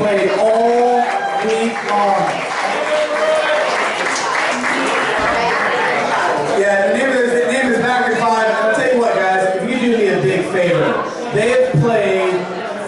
played all week long. Yeah, the name is Backward 5. I'll tell you what, guys, if you do me a big favor, they have played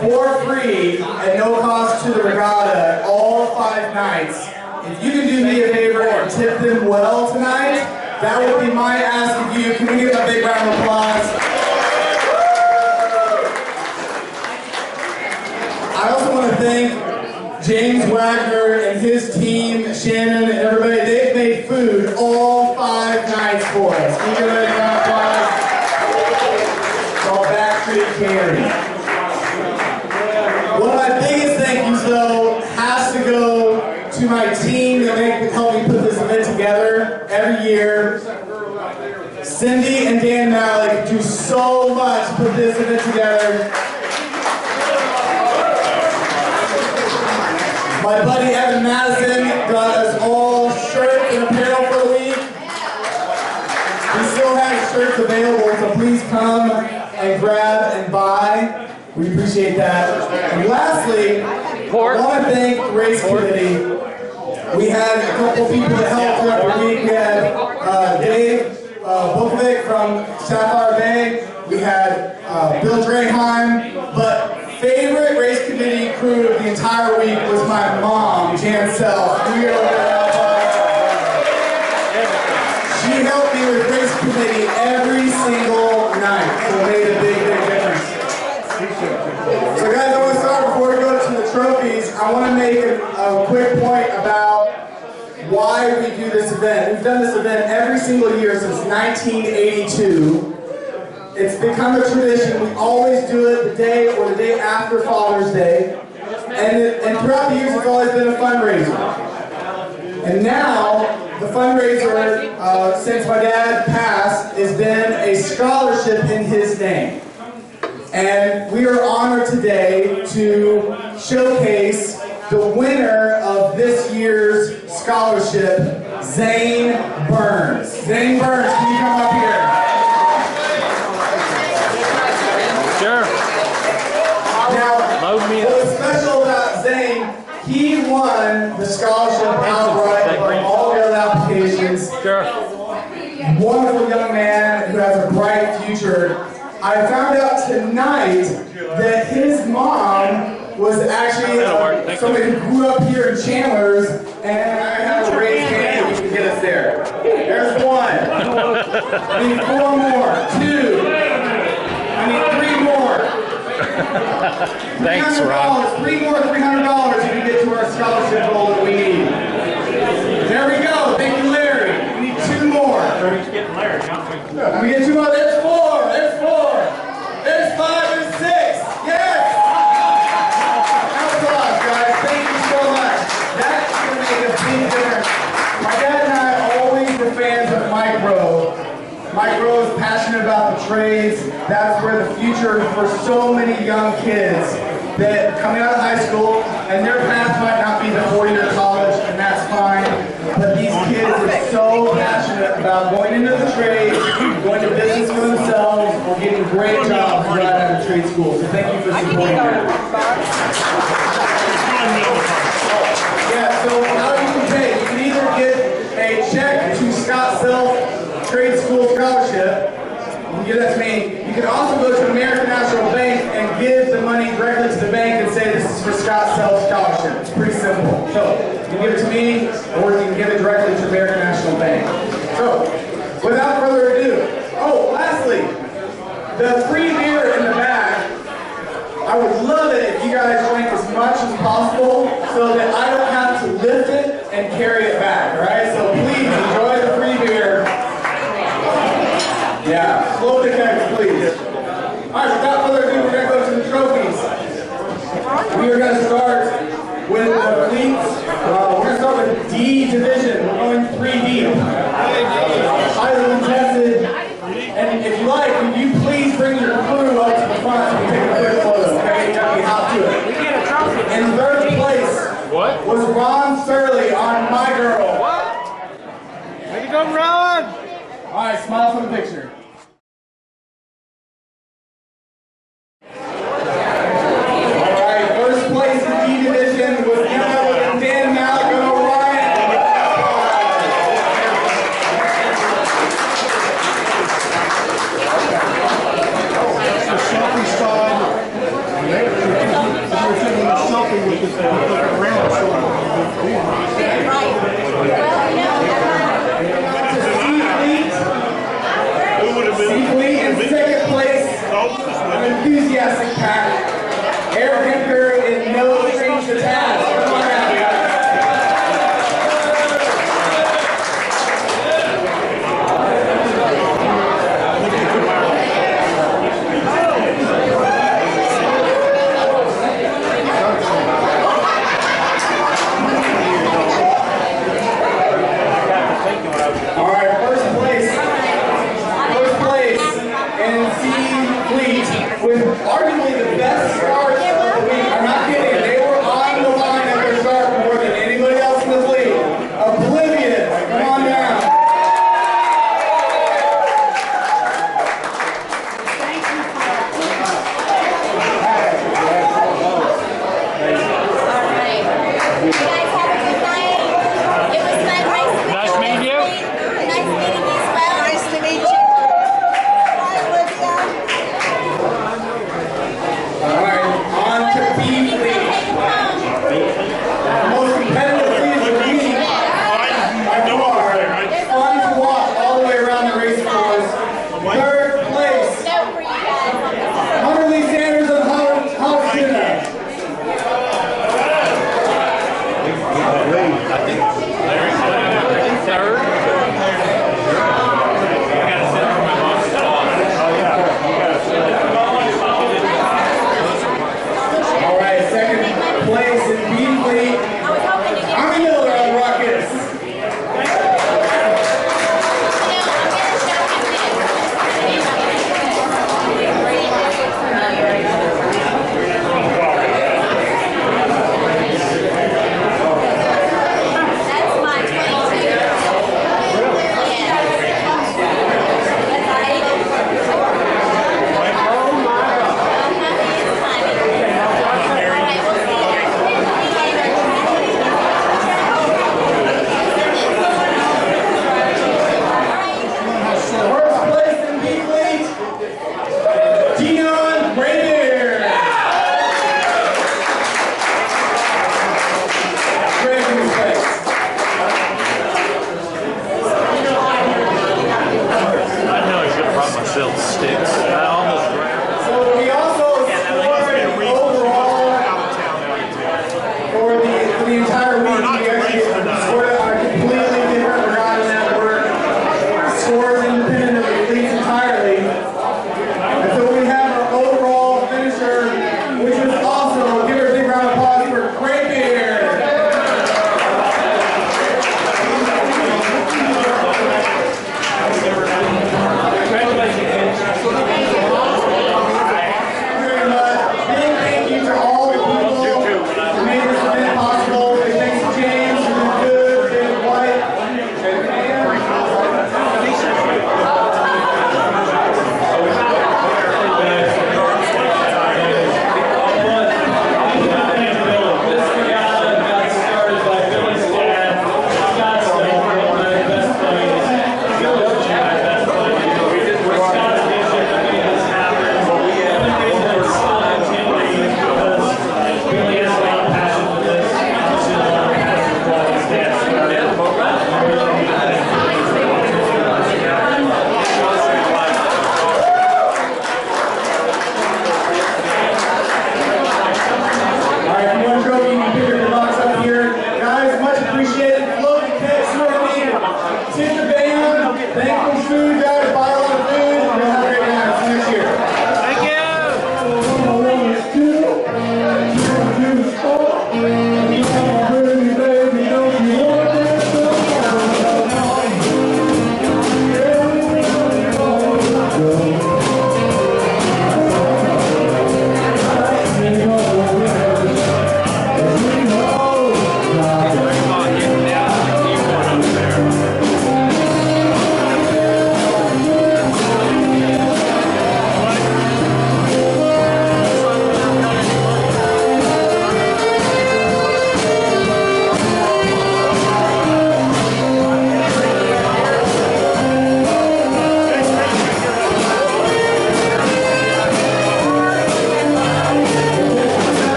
for free at no cost to the regatta all 5 nights. If you can do me a favor and tip them well tonight, that would be my ask of you. Can we give a big round of applause? I also want to thank James Wagner and his team, Shannon and everybody. They've made food all 5 nights for us. Can you give a big round of applause? It's all Backstreet Carry. One of my biggest thank yous, though, has to go to my team that help me put this event together every year. Cindy and Dan Malik do so much to put this event together. My buddy Evan Madison got us all shirts and apparel for the week. We still have shirts available, so please come and grab and buy. We appreciate that. And lastly, I want to thank the race committee. We had a couple people that helped throughout the week. We had Dave Bukovic from Sapphire Bay. We had Bill Draheim. But favorite race committee crew of the entire week was my mom, Jan Self. She helped me with race committee every single night. So it made a big difference. So guys, I want to start before we go to the trophies. I want to make a quick point about why we do this event. We've done this event every single year since 1982. It's become a tradition. We always do it the day or the day after Father's Day. And throughout the years, it's always been a fundraiser. And now, the fundraiser, since my dad passed, has been a scholarship in his name. And we are honored today to showcase the winner of this year's scholarship, Zane Burns. Zane Burns, can you come up here? Sure. Now, what's special about Zane, he won the scholarship outright from all the other applications. Sure. Wonderful young man who has a bright future. I found out tonight that his mom was actually somebody who grew up here in Chandler's, and I have a raised hand if you can get us there. There's one. I need 4 more. 2. I need 3 more. Thanks, Rob. 3 more $300 if you get to our scholarship goal that we need. There we go. Thank you, Larry. We need 2 more. We get 2 more. There's 4. There's 4. There's 5 and 6. Yes. Applause, guys. Thank you so much. That's going to make a big difference. My dad and I always were fans of Mike Rowe. Mike Rowe is passionate about the trades. That's where the future for so many young kids that coming out of high school, and their path might not be the 4-year college, and that's fine. But these kids are so passionate about going into the trades, going to business for themselves, or getting great jobs right out of trade school. So thank you for supporting that. Yeah, so how you can pay? You can either get a check to Scott Self Trade School Scholarship. You can give that to me. You can also go to American National Bank and give the money directly to the bank and say this is for Scott Self Scholarship. It's pretty simple. So you can give it to me, or you can give it directly to American National Bank. So without further ado, lastly, the free beer in the back. I would love it if you guys drank as much as possible so that I don't have to lift it and carry it back. All right? So please enjoy the free beer. Yeah, slow the kegs, please. All right, without further ado, we're going to go to the trophies. We are going to start with the cleats. We're going to start with D division. We're going 3D. Highly contested. And if you like, would you please bring your crew up to the front so we can take a quick photo, okay? We hop to it. In 3rd place was Ron Surley on My Girl. Way to go, Ron! All right, smile for the picture. All right, 1st place in D division Seafleet in second place, an enthusiastic pack. Air Pinker is no strings attached. Come on out. All right, first place in Seafleet with arguably the best start of the week. I'm not kidding. They were on the line at their start more than anybody else in the league. Oblivious, come on down. Nice meeting you. Nice to meet you. Hi, Olivia. All right, on to B-Fleet. The most competitive fleet of the week. By far. Fun to watch all the way around the race course. Third place, Hunter Lee Sanders of Holliston. All right, second place in B-Fleet, Army Miller of Ruckus. That's my 22. First place in B-Fleet, Dion Rainier. Great respect. I know I should have brought myself sticks. I almost grabbed. So we also scored overall for the entire week.